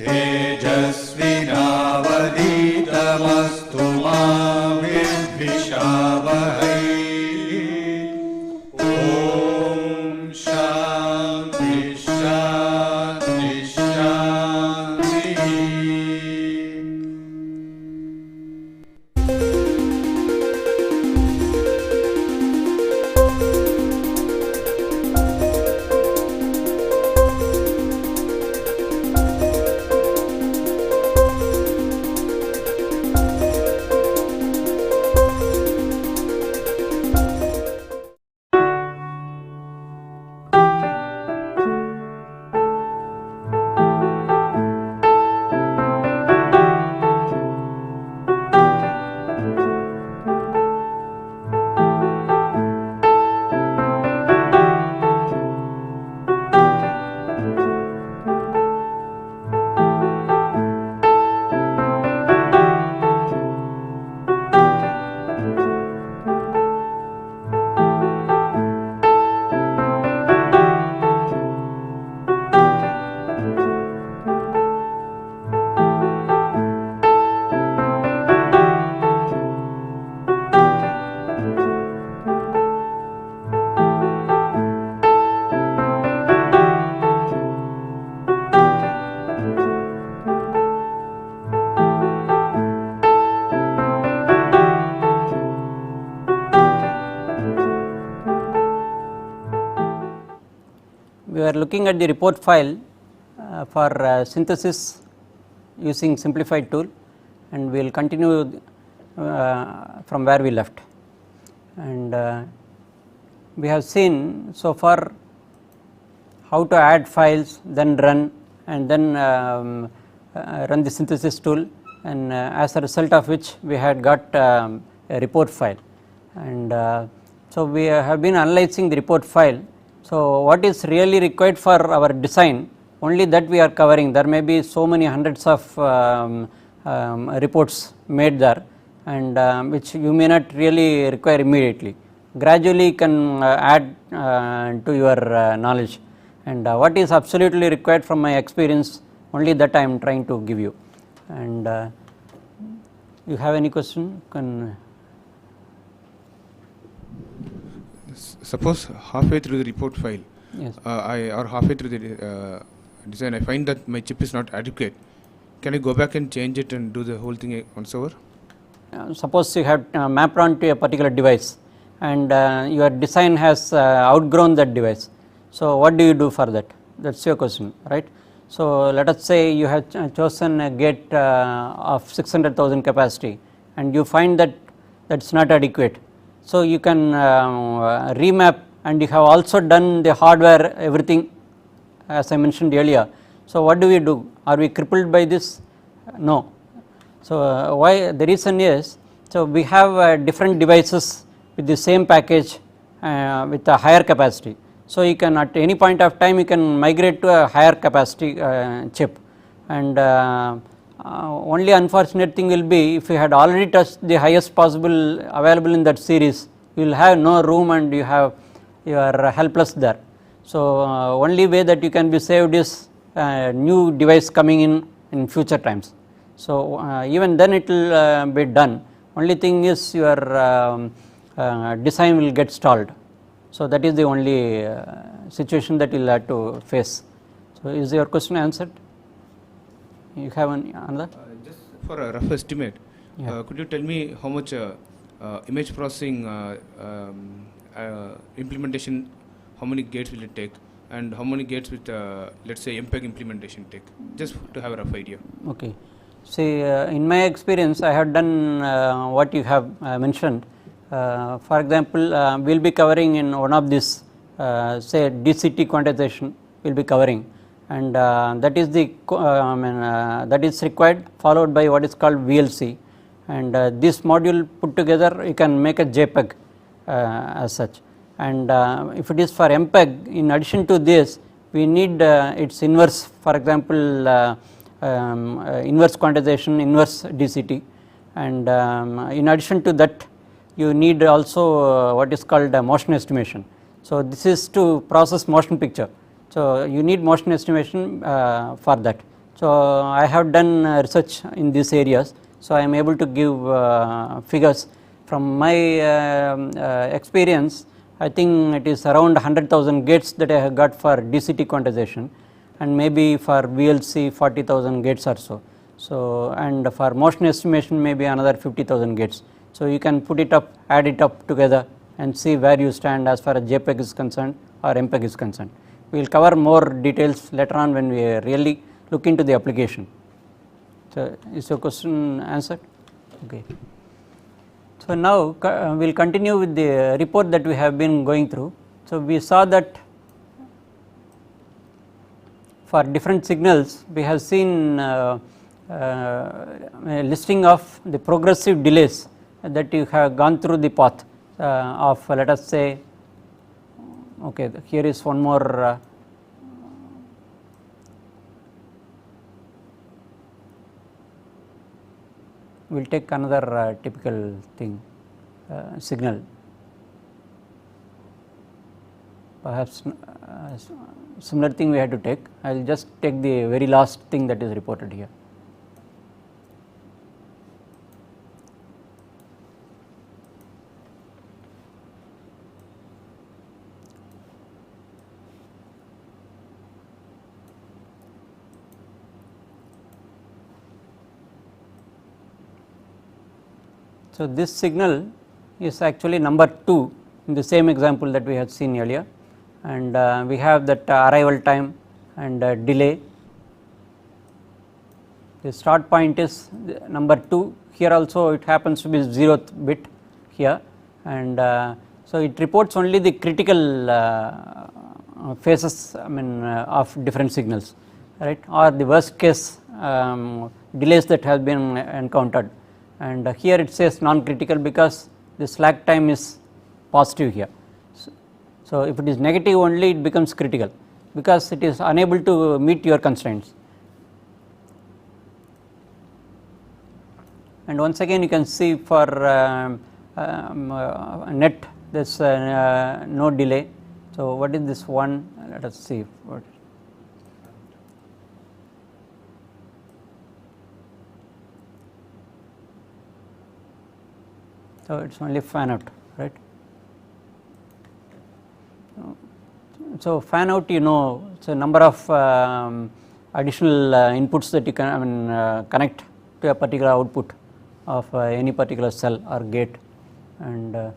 तेजस्विनावधीतमस्तु मा विद्विषावहै। ॐ शान्ति शान्ति शान्तिः। We are looking at the report file for synthesis using Synplify tool, and we will continue from where we left. And we have seen so far how to add files, then run, and then run the synthesis tool, and as a result of which we had got a report file. And so we have been analyzing the report file. So what is really required for our design, only that we are covering. There may be so many hundreds of reports made there, and which you may not really require immediately. Gradually you can add to your knowledge, and what is absolutely required from my experience, only that I am trying to give you. And you have any question? Can suppose halfway through the report file, yes. or halfway through the design, I find that my chip is not adequate. Can I go back and change it and do the whole thing once over? Suppose you have mapped onto a particular device, and your design has outgrown that device. So what do you do for that? That's your question, right? So let us say you have chosen a gate of 600,000 capacity, and you find that that's not adequate. So you can remap, and you have also done the hardware everything as I mentioned earlier. So what do we do? Are we crippled by this? No. So why? The reason is, so we have different devices with the same package with a higher capacity. So you can at any point of time you can migrate to a higher capacity chip, and only unfortunate thing will be if you had already touched the highest possible available in that series, you will have no room and you are helpless there. So only way that you can be saved is new device coming in future times. So even then it will be done. Only thing is your design will get stalled. So that is the only situation that you will have to face. So is your question answered? You have another? Just for a rough estimate, Yeah. Could you tell me how much image processing implementation, how many gates will it take, and how many gates with let's say MPEG implementation take, just to have a rough idea? Okay. See, in my experience I have done what you have mentioned. For example, we will be covering in one of these say DCT quantization we will be covering, and that is the that is required, followed by what is called VLSI, and this module put together you can make a JPEG as such. And if it is for MPEG, in addition to this we need its inverse, for example inverse quantization, inverse DCT, and in addition to that you need also what is called motion estimation. So this is to process motion picture. So you need motion estimation for that. So, I have done research in these areas. So, I am able to give figures from my experience. I think it is around 100,000 gates that I have got for DCT quantization, and maybe for VLC 40,000 gates or so. So, and for motion estimation maybe another 50,000 gates. So, you can put it up, add it up together and see where you stand as far as JPEG is concerned or MPEG is concerned. We will cover more details later on when we really look into the application. So, is your question answered? Okay. So, now we will continue with the report that we have been going through. So, we saw that for different signals we have seen a listing of the progressive delays that you have gone through the path of, let us say, okay, here is one more we will take another typical thing, signal, perhaps similar thing we had to take. I will just take the very last thing that is reported here. So, this signal is actually number 2 in the same example that we had seen earlier, and we have that arrival time and delay. The start point is number 2, here also it happens to be 0th bit here, and so it reports only the critical phases, I mean of different signals, right, or the worst case delays that have been encountered. And here it says non-critical because the slack time is positive here. So, if it is negative only, it becomes critical because it is unable to meet your constraints. And once again you can see for net this no delay. So, what is this one? Let us see what. So, it is only fan out, right. So, fan out, you know, it's a number of additional inputs that you can connect to a particular output of any particular cell or gate, and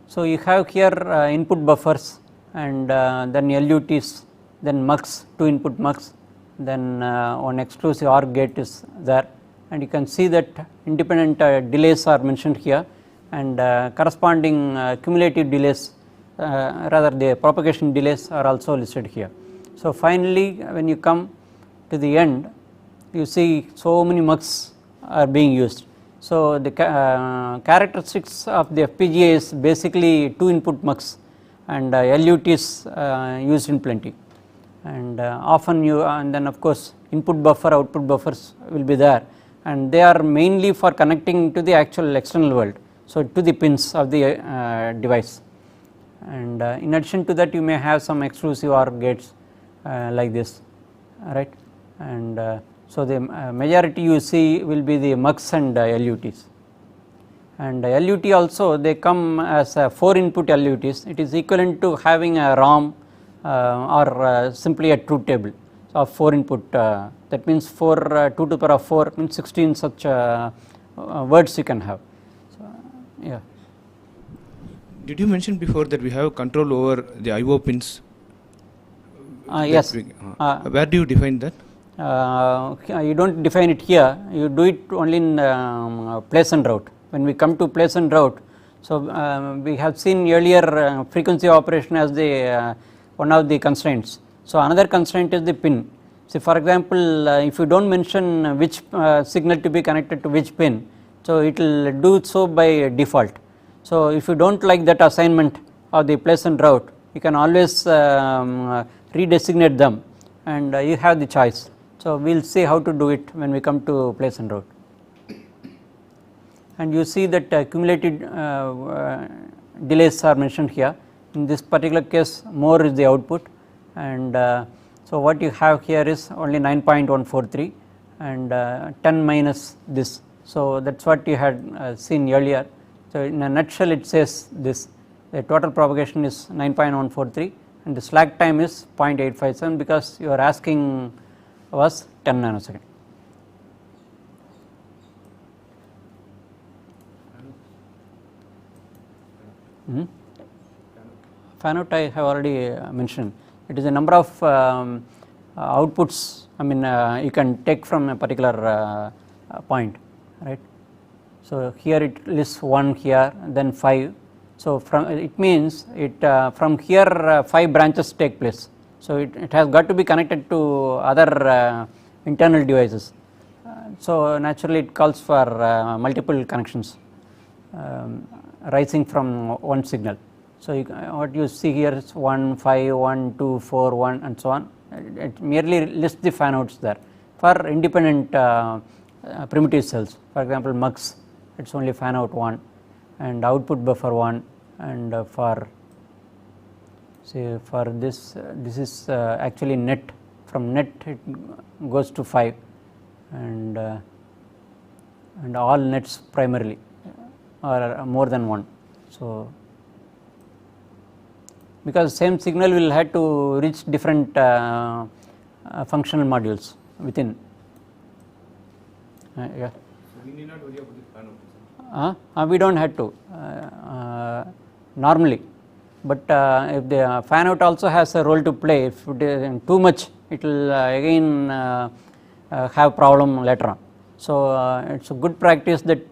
so you have here input buffers and then LUTs, then mux, 2 input mux, then one exclusive OR gate is there. And you can see that independent delays are mentioned here, and corresponding cumulative delays, rather the propagation delays are also listed here. So, finally, when you come to the end, you see so many mux are being used. So, the characteristics of the FPGA is basically 2 input mux, and LUT is used in plenty, and often you, and then of course input buffer, output buffers will be there, and they are mainly for connecting to the actual external world, so to the pins of the device. And in addition to that, you may have some exclusive OR gates like this, right, and so the majority you see will be the mux and LUTs. And LUT also, they come as 4 input LUTs. It is equivalent to having a ROM or simply a truth table of 4 input. That means 4 2 to the power of 4 means 16 such words you can have. So, yeah. Did you mention before that we have control over the IO pins? Yes. Where do you define that? You do not define it here, you do it only in place and route. When we come to place and route, so we have seen earlier frequency operation as the one of the constraints. So, another constraint is the pin. So, for example, if you do not mention which signal to be connected to which pin, so it will do so by default. So, if you do not like that assignment of the place and route, you can always redesignate them, and you have the choice. So, we will see how to do it when we come to place and route. And you see that cumulative delays are mentioned here. In this particular case, more is the output, and So, what you have here is only 9.143 and 10 minus this. So, that is what you had seen earlier. So, in a nutshell it says this, the total propagation is 9.143 and the slack time is 0.857 because you are asking was 10 nanosecond. Fan out I have already mentioned. It is a number of outputs, I mean you can take from a particular point, right. So, here it lists 1 here, then 5. So, from it means it from here 5 branches take place. So, it has got to be connected to other internal devices. So, naturally it calls for multiple connections rising from one signal. So, what you see here is 1, 5, 1, 2, 4, 1 and so on. It merely lists the fan outs there for independent primitive cells. For example, MUX, it is only fan out 1 and output buffer 1, and for say for this this is actually net, from net it goes to 5 and all nets primarily are more than 1. So, because same signal will have to reach different functional modules within. Yeah. So we need not worry about the fan out. We do not have to normally, but if the fan out also has a role to play, if it is too much it will again have problem later on. So, it is a good practice that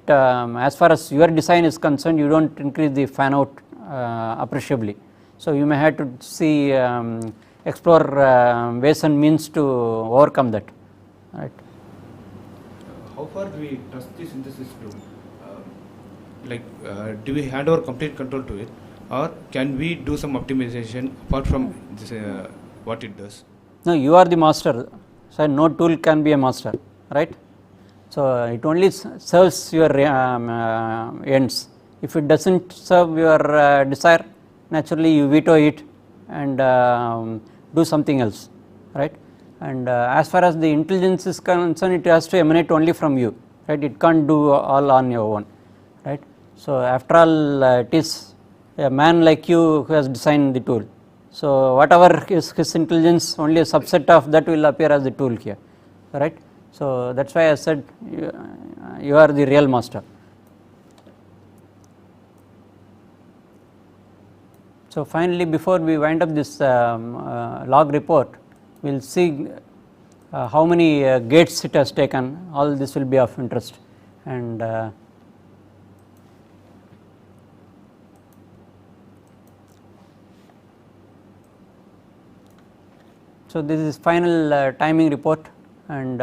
as far as your design is concerned, you do not increase the fan out appreciably. So, you may have to see explore ways and means to overcome that, right. How far do we trust the synthesis to? Do we hand over complete control to it, or can we do some optimization apart from this, what it does? No, you are the master. So, no tool can be a master, right. So, it only serves your ends. If it does not serve your desire, naturally you veto it and do something else, right. And as far as the intelligence is concerned, it has to emanate only from you, right. It can't do all on your own, right. So, after all it is a man like you who has designed the tool. So, whatever is his intelligence, only a subset of that will appear as the tool here, right. So, that is why I said you are the real master. So, finally, before we wind up this log report, we will see how many gates it has taken. All this will be of interest, and so this is final timing report, and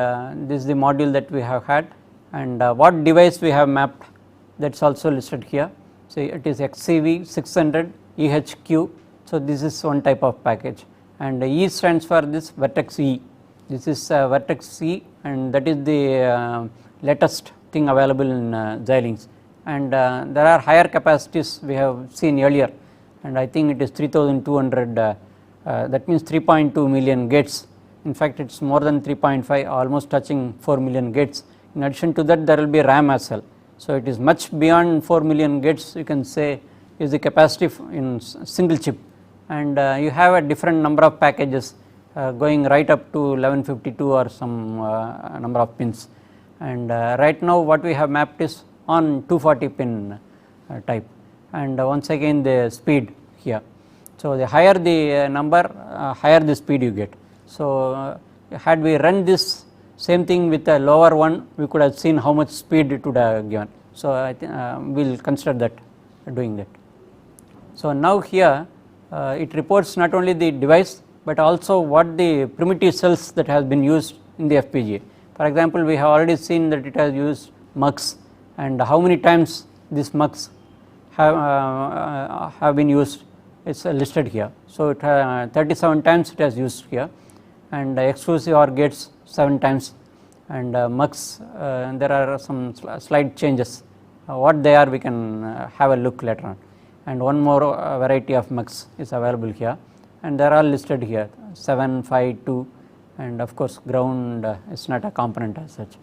this is the module that we have had, and what device we have mapped, that is also listed here. So, it is XCV 600 EHQ. So, this is one type of package, and E stands for this vertex E. This is vertex E, and that is the latest thing available in Xilinx, and there are higher capacities we have seen earlier, and I think it is 3200, that means 3.2 million gates. In fact, it is more than 3.5, almost touching 4 million gates. In addition to that, there will be RAM as well. So, it is much beyond 4 million gates, you can say, is the capacity in single chip, and you have a different number of packages going right up to 1152 or some number of pins, and right now what we have mapped is on 240 pin type, and once again the speed here. So, the higher the number, higher the speed you get. So, had we run this same thing with a lower one, we could have seen how much speed it would have given. So, I think we will consider that, doing that. So, now here it reports not only the device, but also what the primitive cells that has been used in the FPGA. For example, we have already seen that it has used MUX, and how many times this MUX have been used is listed here. So, it 37 times it has used here, and exclusive OR gates 7 times, and MUX there are some slight changes. What they are we can have a look later on, and one more variety of MUX is available here, and they are all listed here. 7, 5, 2, and of course ground is not a component as such.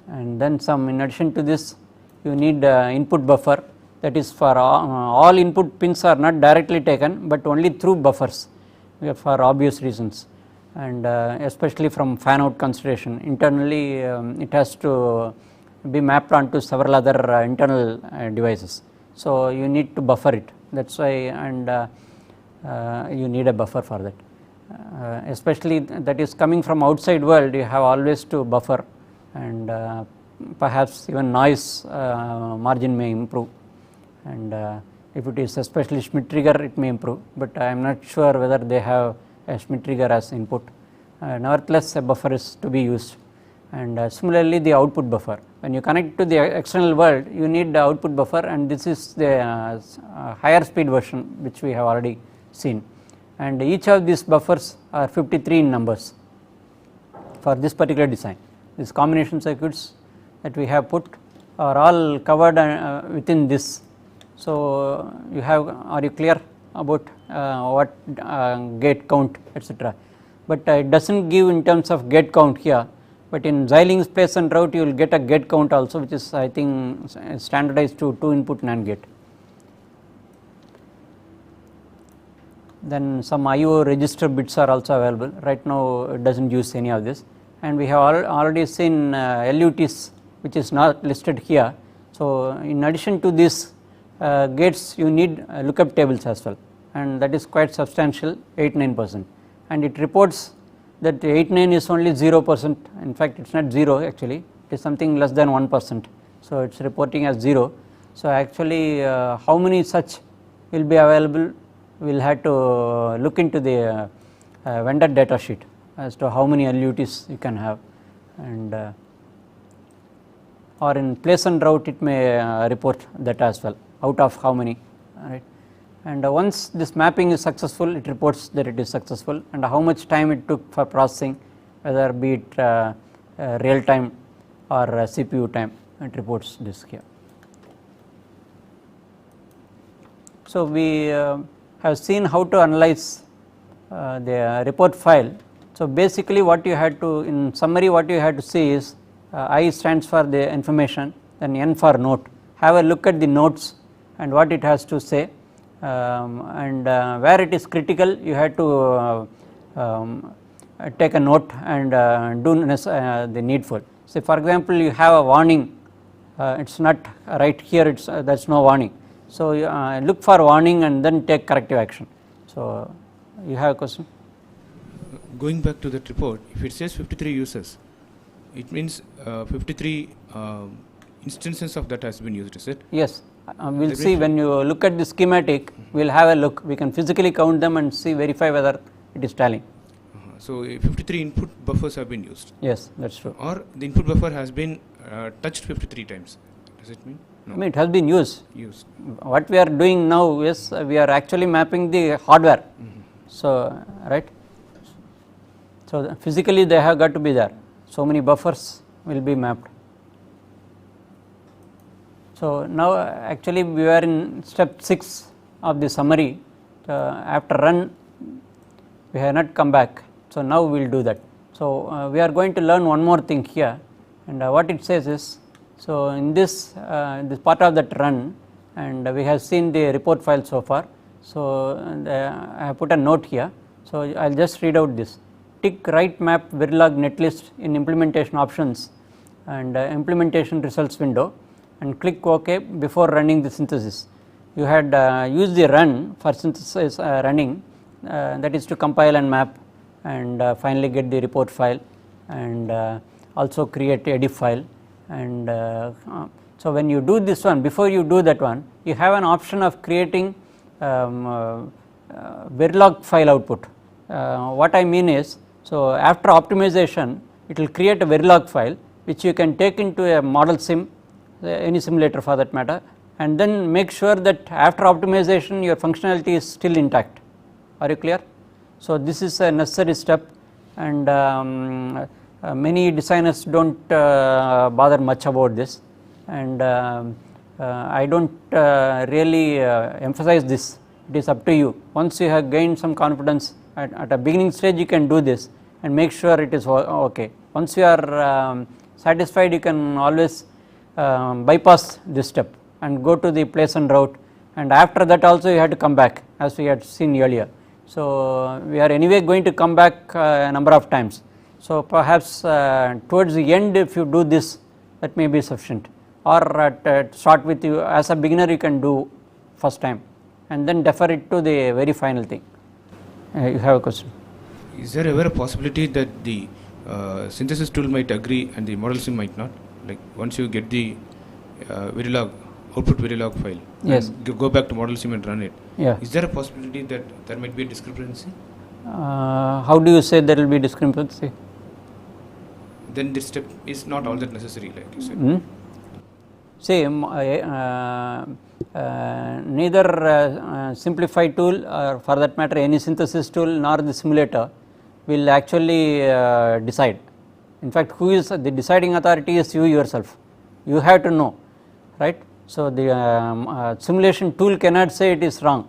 And then some, in addition to this, you need input buffer, that is for all input pins are not directly taken, but only through buffers for obvious reasons, and especially from fan out consideration. Internally it has to be mapped onto several other internal devices. So you need to buffer it, that is why, and you need a buffer for that. Especially that is coming from outside world, you have always to buffer, and perhaps even noise margin may improve, and if it is especially Schmidt trigger, it may improve, but I am not sure whether they have a Schmidt trigger as input. Nevertheless, a buffer is to be used, and similarly the output buffer. When you connect to the external world, you need the output buffer, and this is the higher speed version which we have already seen, and each of these buffers are 53 in numbers for this particular design. These combination circuits that we have put are all covered within this. So you have, are you clear about what gate count, etc. But it does not give in terms of gate count here, but in Xilinx place and route you will get a gate count also, which is I think standardized to 2 input NAND gate. Then some IO register bits are also available. Right now it does not use any of this, and we have already seen LUTs which is not listed here. So in addition to this gates, you need lookup tables as well, and that is quite substantial, 8-9%, and it reports that 8-9 is only 0%. In fact, it is not 0 actually, it is something less than 1%. So it is reporting as 0. So actually how many such will be available, we will have to look into the vendor data sheet as to how many LUTs you can have, and or in place and route it may report that as well, out of how many, right. And once this mapping is successful, it reports that it is successful, and how much time it took for processing, whether be it real time or CPU time, it reports this here. So we have seen how to analyze the report file. So basically what you had to, in summary, what you had to see is I stands for the information, then N for note. Have a look at the notes and what it has to say, and where it is critical you have to take a note and do the needful. So for example, you have a warning, it is not right here, it's there is no warning. So look for warning and then take corrective action. So you have a question? Going back to that report, if it says 53 users, it means 53 instances of that has been used, is it? Yes, we will see when you look at the schematic, we will have a look, we can physically count them and see, verify whether it is tallying. So 53 input buffers have been used? Yes, that is true. Or the input buffer has been touched 53 times, does it mean? No. I mean, it has been used. Used. What we are doing now is we are actually mapping the hardware. So, right. So physically they have got to be there. So many buffers will be mapped. So now actually we are in step 6 of the summary. After run, we have not come back. So now we will do that. So we are going to learn one more thing here, and what it says is, so in this this part of that run, and we have seen the report file so far. So I have put a note here. So I will just read out this. Tick right map Verilog netlist in implementation options and implementation results window, and click OK before running the synthesis. You had used the run for synthesis running, that is to compile and map and finally get the report file, and also create a diff file. And so when you do this one, before you do that one, you have an option of creating Verilog file output. What I mean is, so after optimization, it will create a Verilog file which you can take into a model sim, any simulator for that matter, and then make sure that after optimization your functionality is still intact. Are you clear? So this is a necessary step, and many designers do not bother much about this, and I do not really emphasize this. It is up to you. Once you have gained some confidence, at a beginning stage you can do this and make sure it is okay. Once you are satisfied, you can always bypass this step and go to the place and route, and after that also you have to come back as we had seen earlier. So, we are anyway going to come back a number of times. So, perhaps towards the end if you do this, that may be sufficient, or start with you as a beginner you can do first time and then defer it to the very final thing. You have a question? Is there ever a possibility that the synthesis tool might agree and the model sim might not? Like once you get the Verilog output Verilog file, yes, and go back to model sim and run it. Yeah. Is there a possibility that there might be a discrepancy? How do you say there will be discrepancy? Then this step is not all that necessary, like you said. See, neither Synplify tool or for that matter any synthesis tool nor the simulator will actually decide. In fact, who is the deciding authority is you yourself. You have to know, right. So, the simulation tool cannot say it is wrong,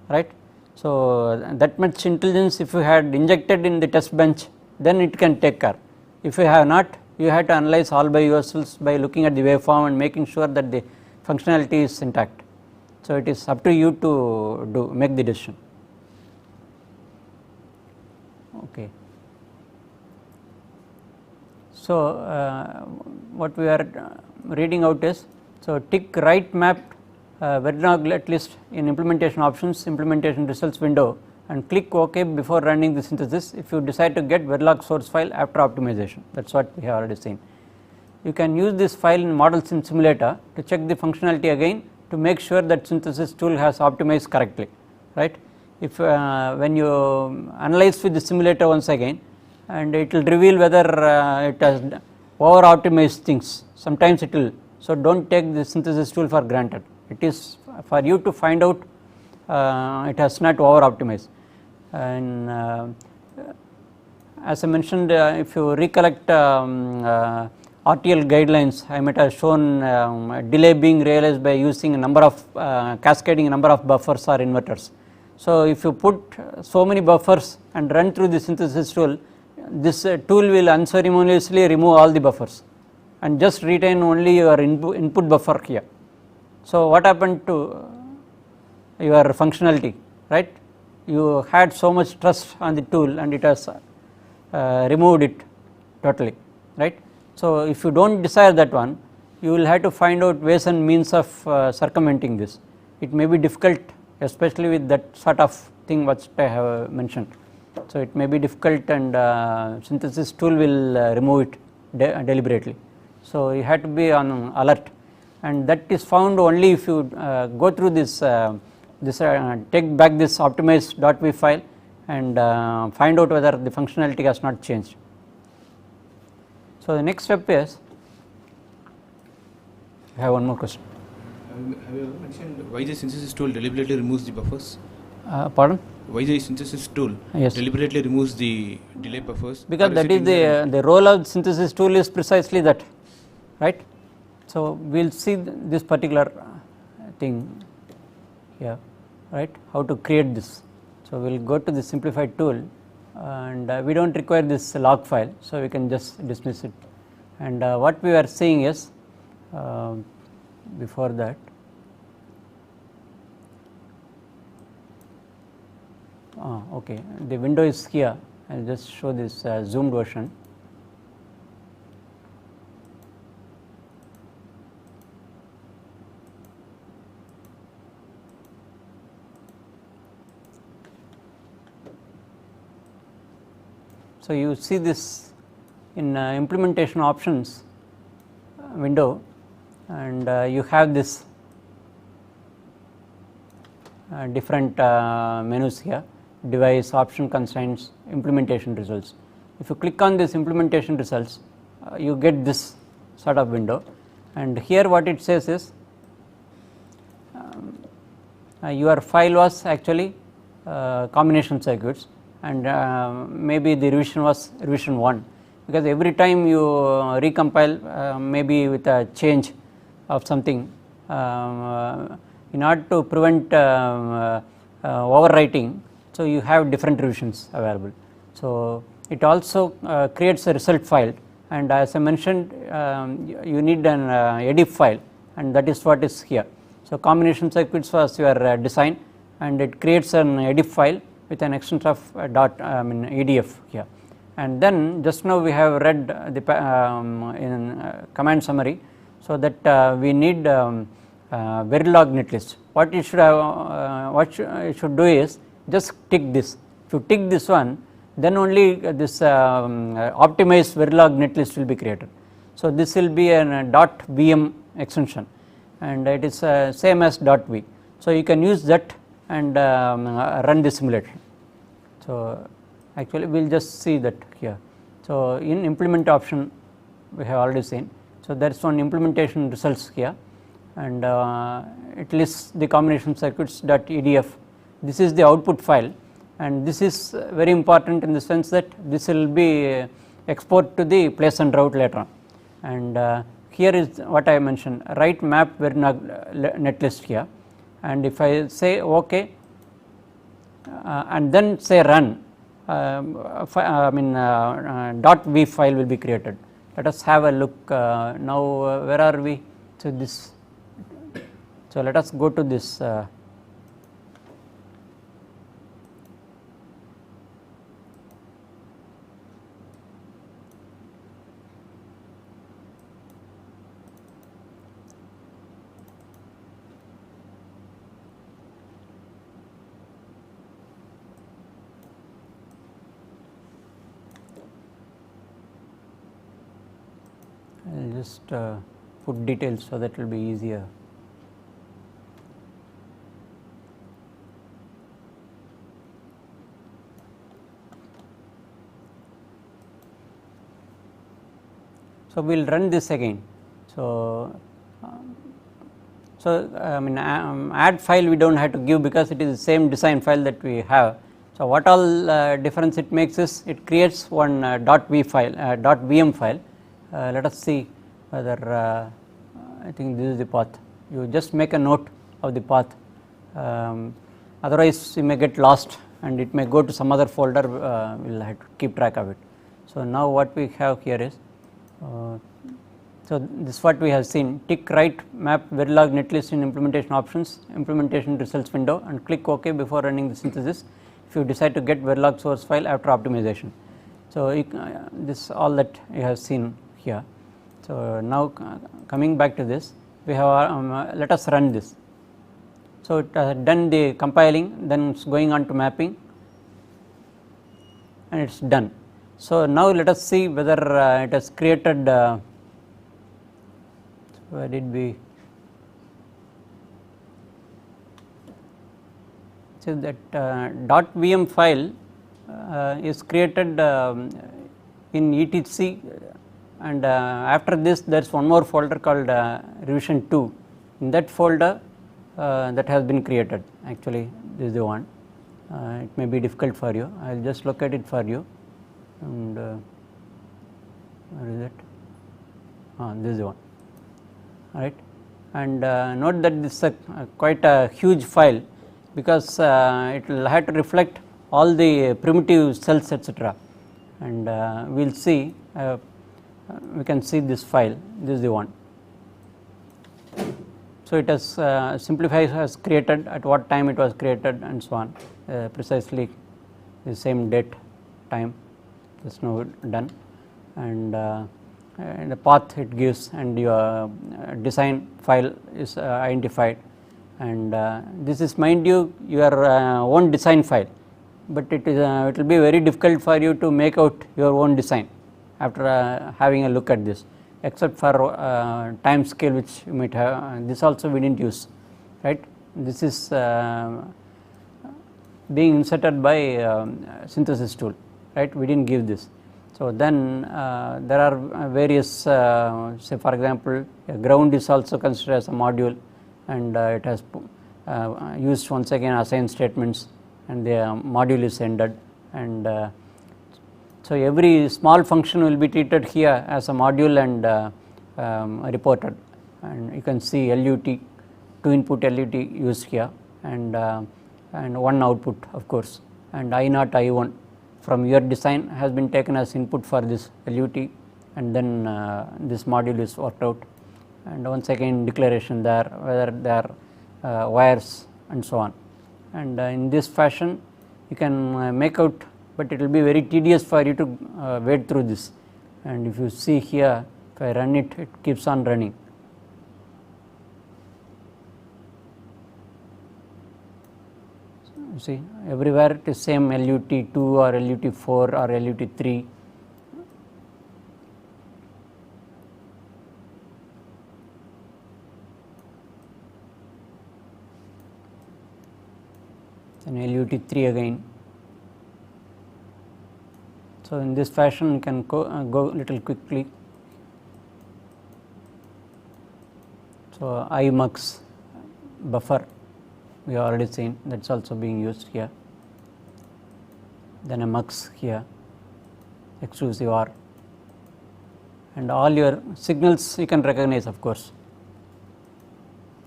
right. So, that much intelligence if you had injected in the test bench, then it can take care. If you have not, you have to analyze all by yourselves by looking at the waveform and making sure that the functionality is intact. So, it is up to you to make the decision. Okay. So, what we are reading out is, so tick right mapped Verilog at least in implementation options, implementation results window, and click OK before running the synthesis if you decide to get Verilog source file after optimization. That is what we have already seen. You can use this file in model sim simulator to check the functionality again to make sure that synthesis tool has optimized correctly, right. If when you analyze with the simulator once again, and it will reveal whether it has over optimized things, sometimes it will. So, do not take the synthesis tool for granted, it is for you to find out it has not over optimized. And as I mentioned, if you recollect RTL guidelines, I might have shown delay being realized by using a number of cascading a number of buffers or inverters. So, if you put so many buffers and run through the synthesis tool, this tool will unceremoniously remove all the buffers and just retain only your input buffer here. So, what happened to your functionality, right? You had so much trust on the tool and it has removed it totally, right. So, if you do not desire that one, you will have to find out ways and means of circumventing this. It may be difficult, especially with that sort of thing which I have mentioned. So, it may be difficult and synthesis tool will remove it deliberately. So, you have to be on alert, and that is found only if you go through this take back this optimized.v file and find out whether the functionality has not changed. So, the next step is, I have one more question. Have you ever mentioned why the synthesis tool deliberately removes the buffers? Pardon? Why the synthesis tool deliberately removes the delay buffers? Because that is the role of synthesis tool is precisely that, right. So, we will see this particular thing here, right, how to create this. So, we will go to the simplified tool and we do not require this log file. So, we can just dismiss it, and what we are seeing is before that okay, the window is here. I will just show this zoomed version. So, you see this in implementation options window, and you have this different menus here: device, option constraints, implementation results. If you click on this implementation results, you get this sort of window, and here what it says is your file was actually combination circuits, and maybe the revision was revision 1, because every time you recompile maybe with a change of something, in order to prevent overwriting, So, you have different revisions available. So, it also creates a result file, and as I mentioned you need an edif file, and that is what is here. So, combination circuits was your design, and it creates an edif file with an extension of EDF here. And then just now we have read the in command summary. So, that we need Verilog netlist. What you should have you should do is just tick this. If you tick this one, then only this optimized Verilog netlist will be created. So, this will be a .vm extension, and it is same as .v. So, you can use that and run the simulation. So, actually we will just see that here. So, in implement option we have already seen. So, there is one implementation results here, and it lists the combination circuits.edf. This is the output file, and this is very important in the sense that this will be export to the place and route later on. And here is what I mentioned, write map Verilog netlist here, and if I say OK and then say run, .v file will be created. Let us have a look now. Where are we? So, this. So, let us go to this. I will just put details so that it will be easier. So, we will run this again. So, add file we do not have to give because it is the same design file that we have. So, what all difference it makes is it creates one .v file, .vm file. Let us see whether I think this is the path. You just make a note of the path, otherwise you may get lost and it may go to some other folder. We will have to keep track of it. So, now what we have here is so this is what we have seen. Tick right map Verilog netlist in implementation options, implementation results window, and click OK before running the synthesis if you decide to get Verilog source file after optimization. So, this all that you have seen here. So, now coming back to this, we have let us run this. So, it has done the compiling, then it is going on to mapping, and it is done. So, now let us see whether it has created where did we so that .vm file is created in etc, and after this there is one more folder called revision 2. In that folder that has been created, actually this is the one. It may be difficult for you, I will just look at it for you. And where is it? This is the one, right. And note that this is quite a huge file, because it will have to reflect all the primitive cells, etc. And we will see, we can see this file, this is the one. So, it has Synplify has created, at what time it was created and so on, precisely the same date, time. Is now done, and the path it gives, and your design file is identified, and this is, mind you, your own design file, but it is it will be very difficult for you to make out your own design after having a look at this, except for time scale which you might have. This also we did not use, right. This is being inserted by synthesis tool, right, we did not give this. So, then there are various, say for example, ground is also considered as a module, and it has used once again assign statements, and the module is ended, and so every small function will be treated here as a module and reported, and you can see LUT, 2 input LUT used here, and one output of course, and I0, I1 from your design has been taken as input for this LUT, and then this module is worked out, and once again declaration there whether there are wires and so on, and in this fashion you can make out, but it will be very tedious for you to wade through this. And if you see here, if I run it, it keeps on running. You see everywhere it is same LUT2 or LUT4 or LUT3. Then LUT3 again. So, in this fashion you can go little quickly. So, iMux buffer we have already seen, that is also being used here, then a mux here, exclusive OR, and all your signals you can recognize of course.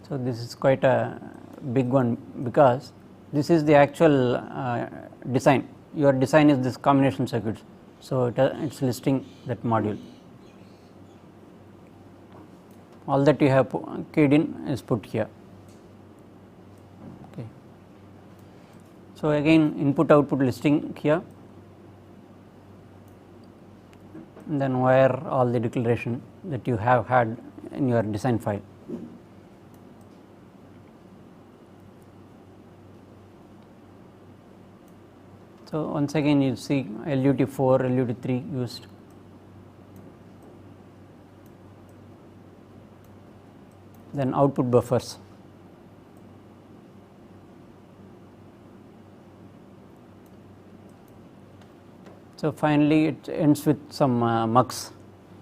So, this is quite a big one because this is the actual design. Your design is this combination circuits. So, it is listing that module. All that you have keyed in is put here. Okay. So, again input output listing here, and then wire all the declaration that you have had in your design file. So, once again you see LUT4, LUT3 used. Then output buffers. So, finally it ends with some mux.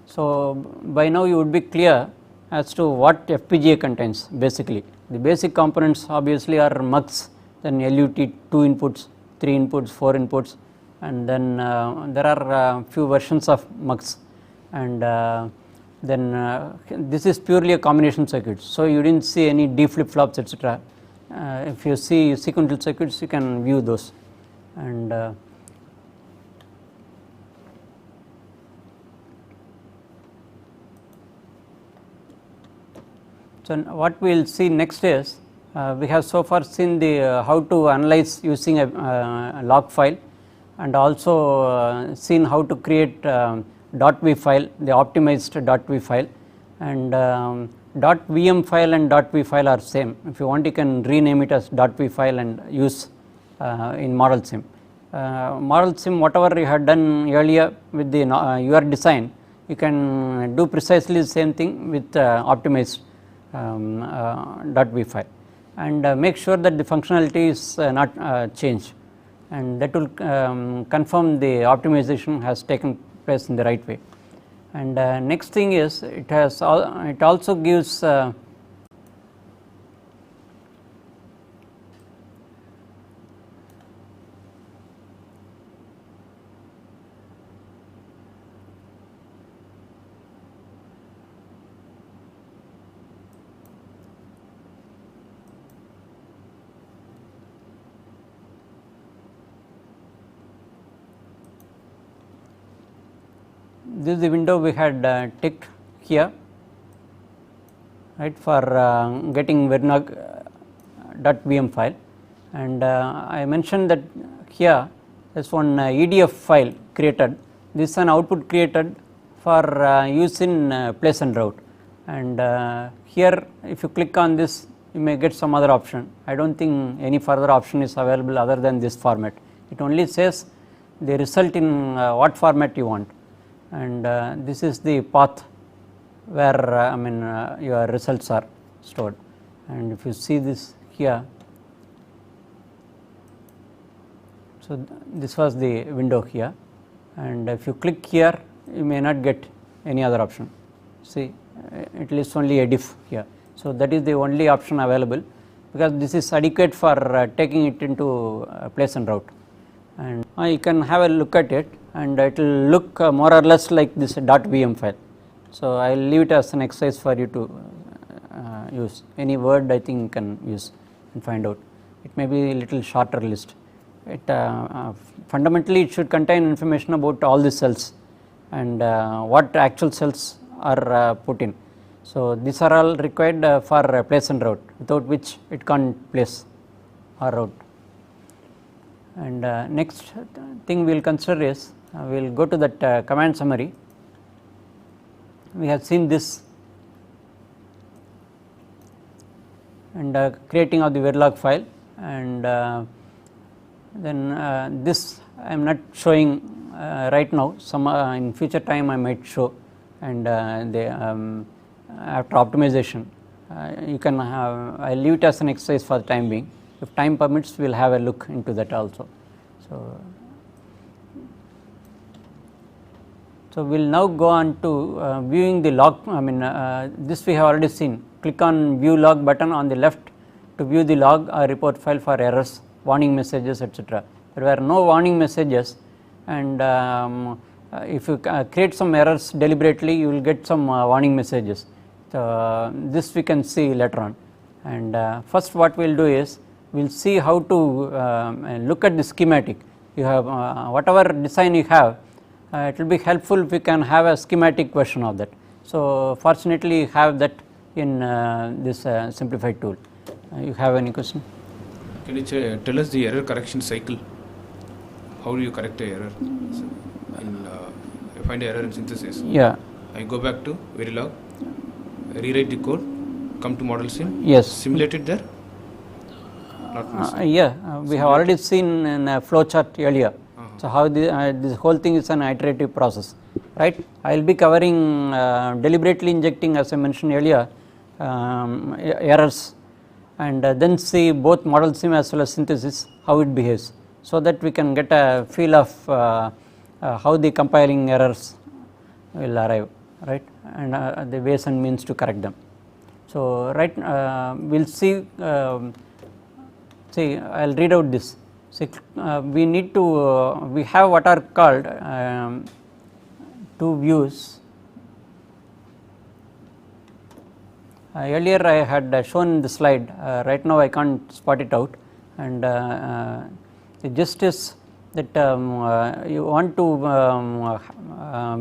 So, by now you would be clear as to what FPGA contains basically. The basic components obviously are mux, then LUT 2 inputs, 3 inputs, 4 inputs, and then there are few versions of mux, and then this is purely a combination circuit. So, you did not see any D flip flops etc. If you see sequential circuits you can view those, and so what we will see next is we have so far seen the how to analyze using a log file, and also seen how to create .v file, the optimized .v file, and .vm file and .v file are same. If you want you can rename it as .v file and use in Model Sim. Model Sim, whatever you had done earlier with the your design, you can do precisely the same thing with optimized .v file, and make sure that the functionality is not changed, and that will confirm the optimization has taken place in the right way. And next thing is it also gives this is the window we had ticked here, right, for getting Vernag.vm file, and I mentioned that here there is one EDF file created. This is an output created for use in place and route, and here if you click on this you may get some other option. I do not think any further option is available other than this format. It only says the result in what format you want, and this is the path where I mean your results are stored. And if you see this here, so this was the window here, and if you click here you may not get any other option. See, it lists only a diff here. So, that is the only option available, because this is adequate for taking it into place and route, and you can have a look at it, and it will look more or less like this .vm file. So, I will leave it as an exercise for you to use. Any word I think you can use and find out. It may be a little shorter list, it fundamentally it should contain information about all the cells and what actual cells are put in. So these are all required for place and route, without which it can't place or route. And next thing we will consider is we will go to that command summary. We have seen this and creating of the Verilog file, and then this I am not showing right now, some in future time I might show, and after optimization you can have, I leave it as an exercise for the time being. If time permits, we will have a look into that also. So we will now go on to viewing the log. I mean this we have already seen. Click on view log button on the left to view the log or report file for errors, warning messages, etc. There were no warning messages, and if you create some errors deliberately, you will get some warning messages. So this we can see later on. And first what we will do is we will see how to look at the schematic. You have whatever design you have, it will be helpful if you can have a schematic version of that. So fortunately you have that in this Synplify tool. You have any question? Can you tell us the error correction cycle? How do you correct the error? You find the error in synthesis. Yeah. I go back to Verilog, rewrite the code, come to model sim. Yes. Simulate it there. Yeah, we have already seen in a flow chart earlier. So how this whole thing is an iterative process, right? I will be covering deliberately injecting, as I mentioned earlier, errors, and then see both model sim as well as synthesis how it behaves, so that we can get a feel of how the compiling errors will arrive, right, and the ways and means to correct them. So right, we will see. See, I will read out this. See, we need to we have what are called two views. Earlier I had shown in the slide, right now I can't spot it out, and the gist is that you want to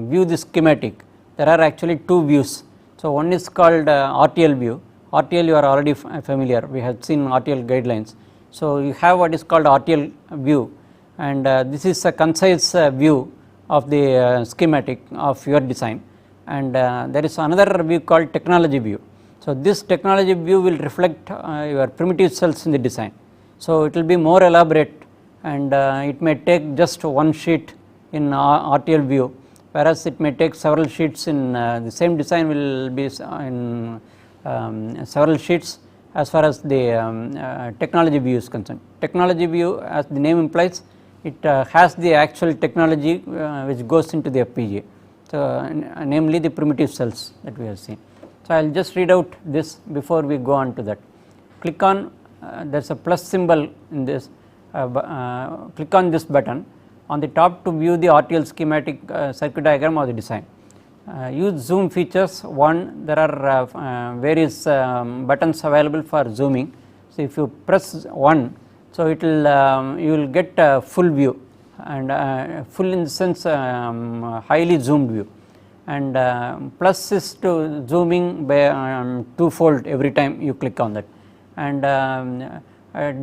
view the schematic. There are actually two views. So one is called RTL view. RTL you are already familiar, we have seen RTL guidelines. So you have what is called RTL view, and this is a concise view of the schematic of your design, and there is another view called technology view. So this technology view will reflect your primitive cells in the design. So it will be more elaborate, and it may take just one sheet in RTL view, whereas it may take several sheets in the same design will be in several sheets as far as the technology view is concerned. Technology view, as the name implies, it has the actual technology which goes into the FPGA, so namely the primitive cells that we have seen. So I will just read out this before we go on to that. Click on there is a plus symbol in this, click on this button on the top to view the RTL schematic circuit diagram of the design. Use zoom features. One, there are various buttons available for zooming. So if you press 1, so it will you will get a full view, and full in the sense highly zoomed view, and plus is to zooming by twofold every time you click on that, and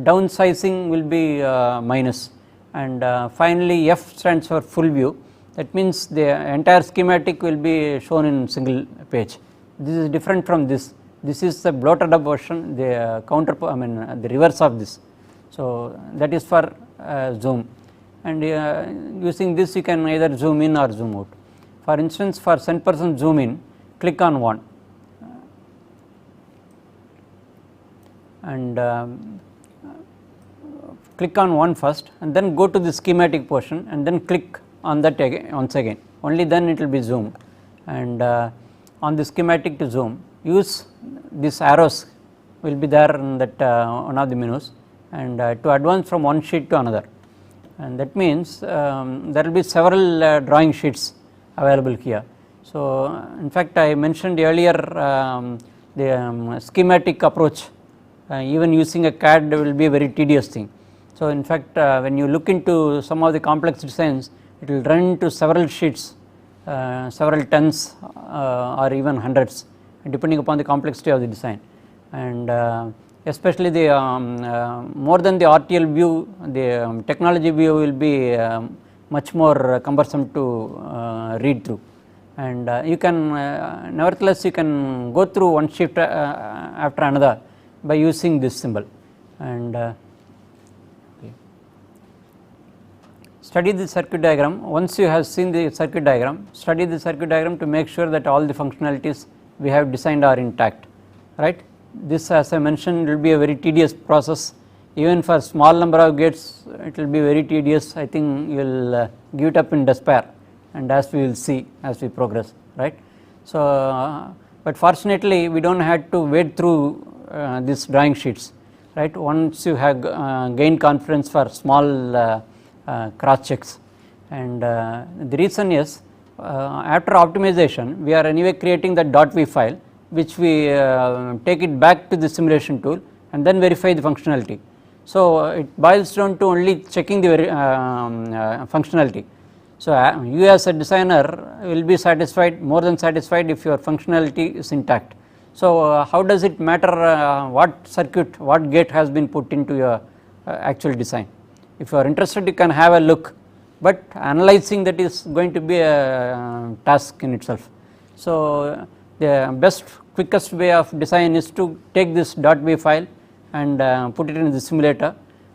downsizing will be minus, and finally F stands for full view. That means the entire schematic will be shown in single page. This is different from this. This is the bloated up version, the counter, I mean the reverse of this. So that is for zoom, and using this you can either zoom in or zoom out. For instance, for 10% zoom in, click on 1, and click on 1 first, and then go to the schematic portion, and then click on that again, once again, only then it will be zoomed, and on the schematic to zoom, use these arrows will be there in that one of the menus, and to advance from one sheet to another, and that means there will be several drawing sheets available here. So in fact I mentioned earlier the schematic approach, even using a CAD will be a very tedious thing. So, in fact, when you look into some of the complex designs, it will run into several sheets, several tens or even hundreds, depending upon the complexity of the design. And especially the more than the RTL view, the technology view will be much more cumbersome to read through. And you can nevertheless you can go through one shift after another by using this symbol. And study the circuit diagram. Once you have seen the circuit diagram, study the circuit diagram to make sure that all the functionalities we have designed are intact, right. This, as I mentioned, will be a very tedious process. Even for small number of gates, it will be very tedious. I think you will give it up in despair, and as we will see as we progress, right. So, but fortunately we do not have to wade through these drawing sheets, right. Once you have gained confidence for small cross checks, and the reason is after optimization we are anyway creating the .v file, which we take it back to the simulation tool and then verify the functionality. So, it boils down to only checking the functionality. So, you as a designer will be satisfied, more than satisfied, if your functionality is intact. So, how does it matter what circuit, what gate has been put into your actual design? If you are interested, you can have a look, but analyzing that is going to be a task in itself. So, the best quickest way of design is to take this .v file and put it in the simulator,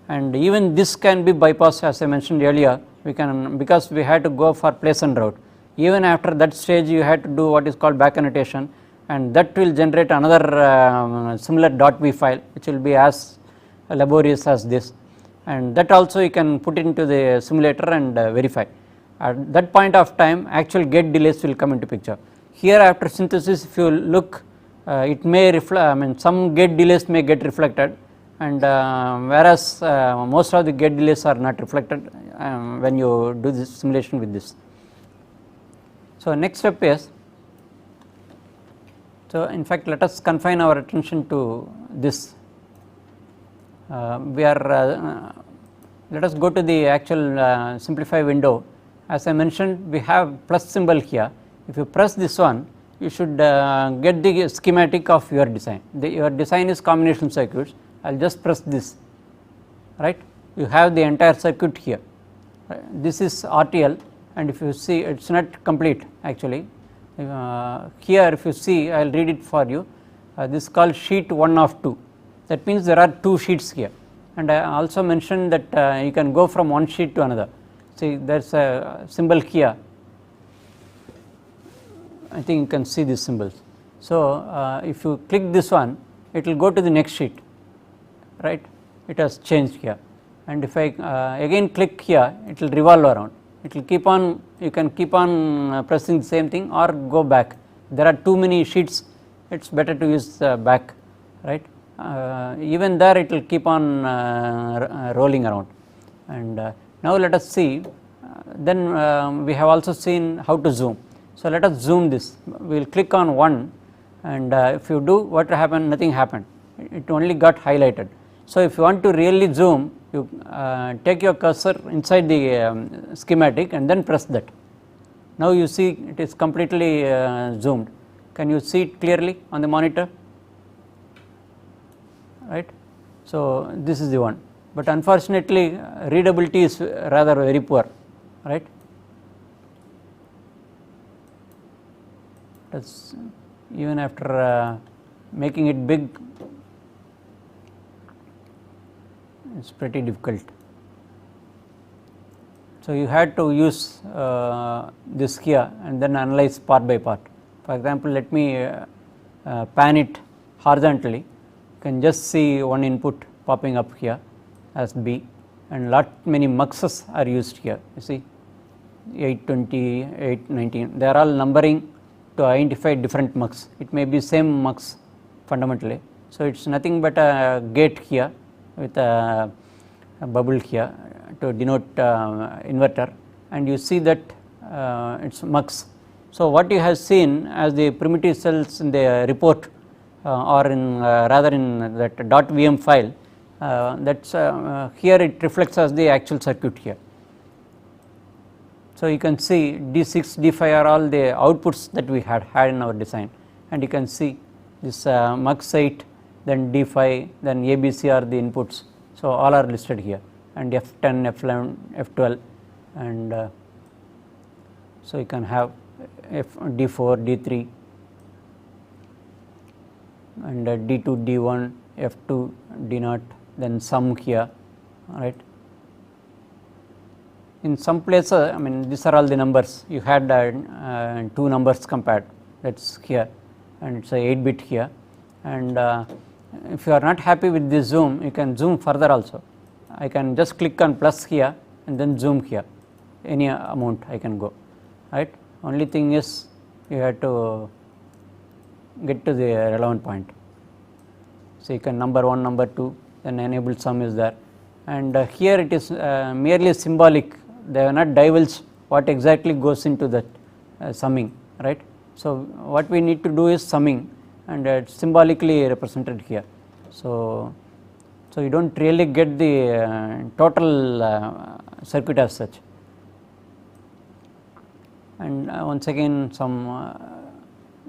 and even this can be bypassed, as I mentioned earlier. We can, because we had to go for place and route, even after that stage you had to do what is called back annotation, and that will generate another similar .v file which will be as laborious as this, and that also you can put into the simulator and verify. At that point of time, actual gate delays will come into picture. Here after synthesis, if you look, it may reflect, I mean some gate delays may get reflected, and whereas most of the gate delays are not reflected when you do this simulation with this. So, next step is, so in fact let us confine our attention to this. We are let us go to the actual Synplify window. As I mentioned, we have plus symbol here. If you press this one, you should get the schematic of your design. Your design is combination circuits. I will just press this, right. You have the entire circuit here. This is RTL, and if you see, it is not complete actually. Here if you see, I will read it for you. This is called sheet 1 of 2. That means there are 2 sheets here, and I also mentioned that you can go from one sheet to another. See, there is a symbol here. I think you can see these symbols. So, if you click this one, it will go to the next sheet, right. It has changed here, and if I again click here, it will revolve around. It will keep on, you can keep on pressing the same thing or go back. There are too many sheets, it is better to use back, right. Even there it will keep on rolling around. And now let us see, then we have also seen how to zoom. So, let us zoom this. We will click on 1, and if you do, what happened? Nothing happened, it only got highlighted. So, if you want to really zoom, you take your cursor inside the schematic and then press that. Now, you see it is completely zoomed. Can you see it clearly on the monitor? Right. So, this is the one, but unfortunately readability is rather very poor, right. That's even after making it big, it is pretty difficult. So, you had to use this here and then analyze part by part. For example, let me pan it horizontally. You can just see one input popping up here as B, and lot many muxes are used here. You see 820, 819, they are all numbering to identify different mux. It may be same mux fundamentally. So, it is nothing but a gate here with a bubble here to denote inverter, and you see that it is mux. So, what you have seen as the primitive cells in the report or in rather in that .vm file, that's here it reflects as the actual circuit here. So you can see D6, D5 are all the outputs that we had in our design, and you can see this mux 8, then D5, then ABC are the inputs. So all are listed here, and F10, F11, F12, and so you can have D4, D3, and D2, D1, F2, D0, then sum here, right. In some places, I mean, these are all the numbers. You had 2 numbers compared, that's here, and it's a 8-bit here. And if you are not happy with this zoom, you can zoom further also. I can just click on plus here and then zoom here, any amount I can go, right. Only thing is you have to get to the relevant point. So you can number 1, number 2, then enabled sum is there, and here it is merely symbolic. They are not divulged what exactly goes into that summing, right. So what we need to do is summing, and it's symbolically represented here. So you don't really get the total circuit as such. And once again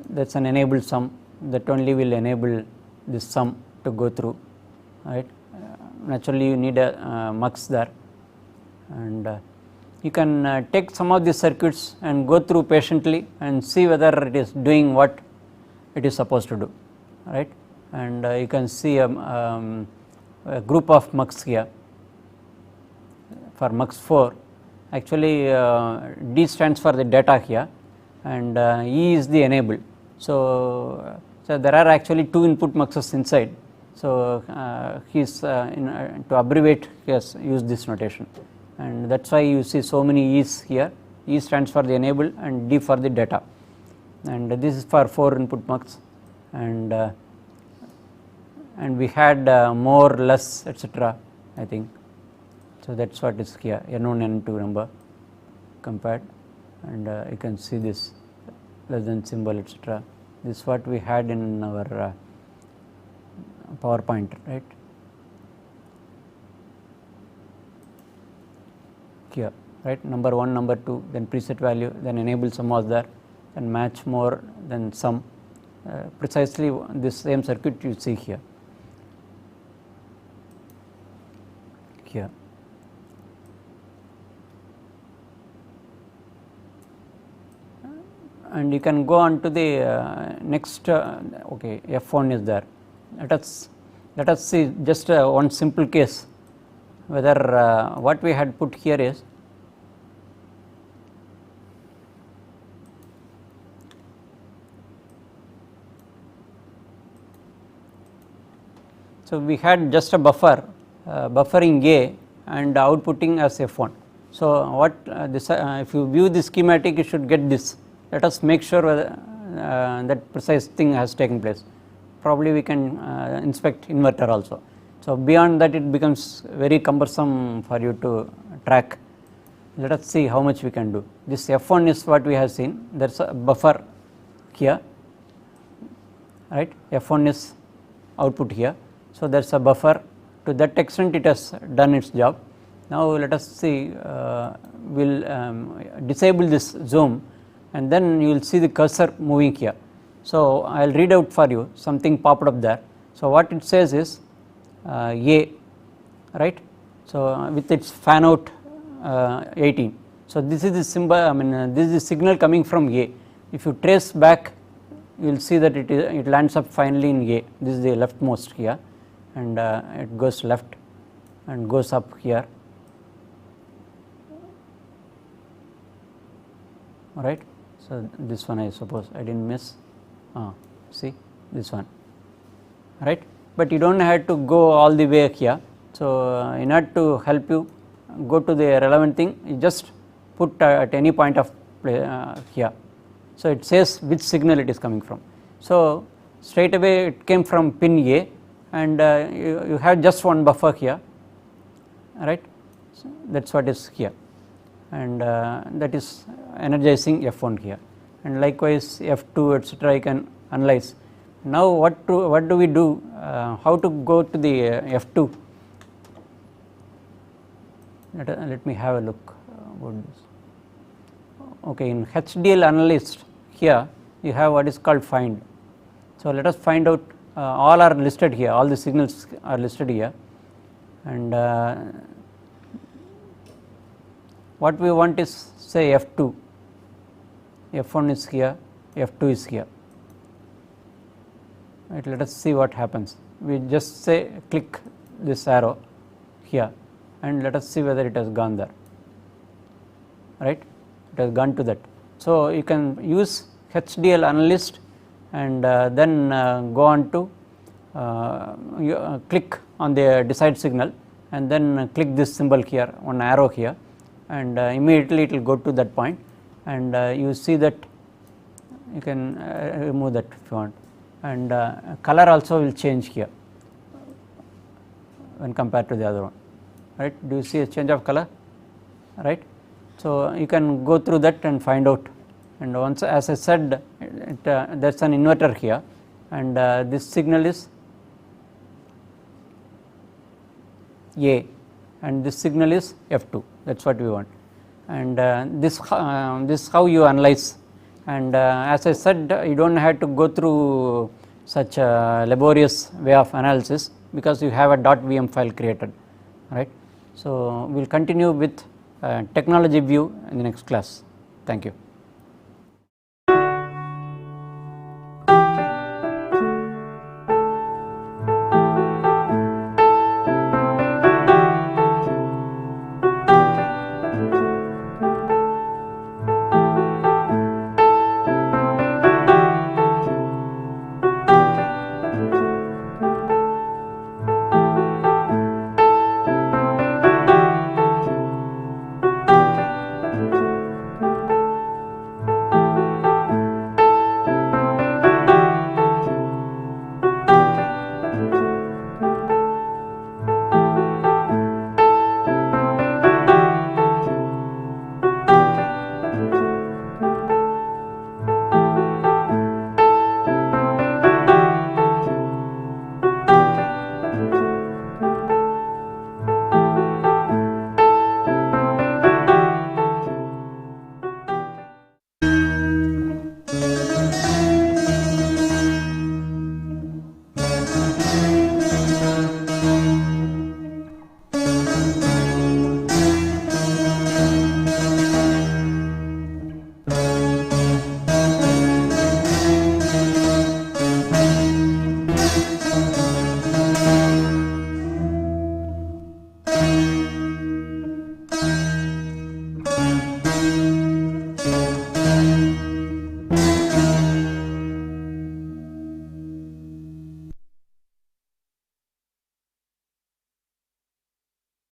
that's an enabled sum, that only will enable this sum to go through, right. Naturally you need a mux there, and you can take some of these circuits and go through patiently and see whether it is doing what it is supposed to do, right. And you can see a group of mux here. For mux 4, actually D stands for the data here, and E is the enable. So there are actually 2 input muxes inside. So to abbreviate, he has used this notation, and that's why you see so many E's here. E stands for the enable and D for the data, and this is for 4 input mux, and we had more, less, etc. I think. So that's what is here, N1, N2 number compared, and you can see this less than symbol, etc. This is what we had in our PowerPoint, right. Here, right, number 1, number 2, then preset value, then enable sum was there, then match more, then sum, precisely this same circuit you see here. Here. And you can go on to the next, okay, F1 is there. Let us see just one simple case, whether what we had put here is so we had just a buffer buffering A and outputting as F1. So what this if you view the schematic, you should get this. Let us make sure whether that precise thing has taken place. Probably we can inspect inverter also. So beyond that it becomes very cumbersome for you to track. Let us see how much we can do. This F1 is what we have seen. There is a buffer here, right. F1 is output here. So there is a buffer. To that extent it has done its job. Now let us see, we will disable this zoom, and then you will see the cursor moving here. So I will read out for you, something popped up there. So what it says is A, right. So with its fan out 18. So this is the symbol, I mean this is the signal coming from A. If you trace back, you will see that it lands up finally in A. This is the leftmost here, and it goes left and goes up here, alright. So this one I suppose I didn't miss, see this one, right. But you don't have to go all the way here. So in order to help you go to the relevant thing, you just put at any point of here. So it says which signal it is coming from. So straight away it came from pin A, and you have just one buffer here, right. So that's what is here, and that is energizing F1 here, and likewise F2, etc. you can analyze. Now what do we do, how to go to the F2? let me have a look about this. Okay, in HDL analyst here you have what is called find. So, let us find out all are listed here, all the signals are listed here, and what we want is say F2, F1 is here, F2 is here, right. Let us see what happens. We just say click this arrow here and let us see whether it has gone there, right. It has gone to that. So, you can use HDL analyst and then go on to click on the decide signal and then click this symbol here, one arrow here, and immediately it will go to that point, and you see that you can remove that if you want, and color also will change here when compared to the other one, right. Do you see a change of color, right. So, you can go through that and find out, and once, as I said, there is an inverter here, and this signal is A and this signal is F2, that is what we want, and this is how you analyze, and as I said, you do not have to go through such a laborious way of analysis because you have a .vm file created, right. So, we will continue with technology view in the next class. Thank you.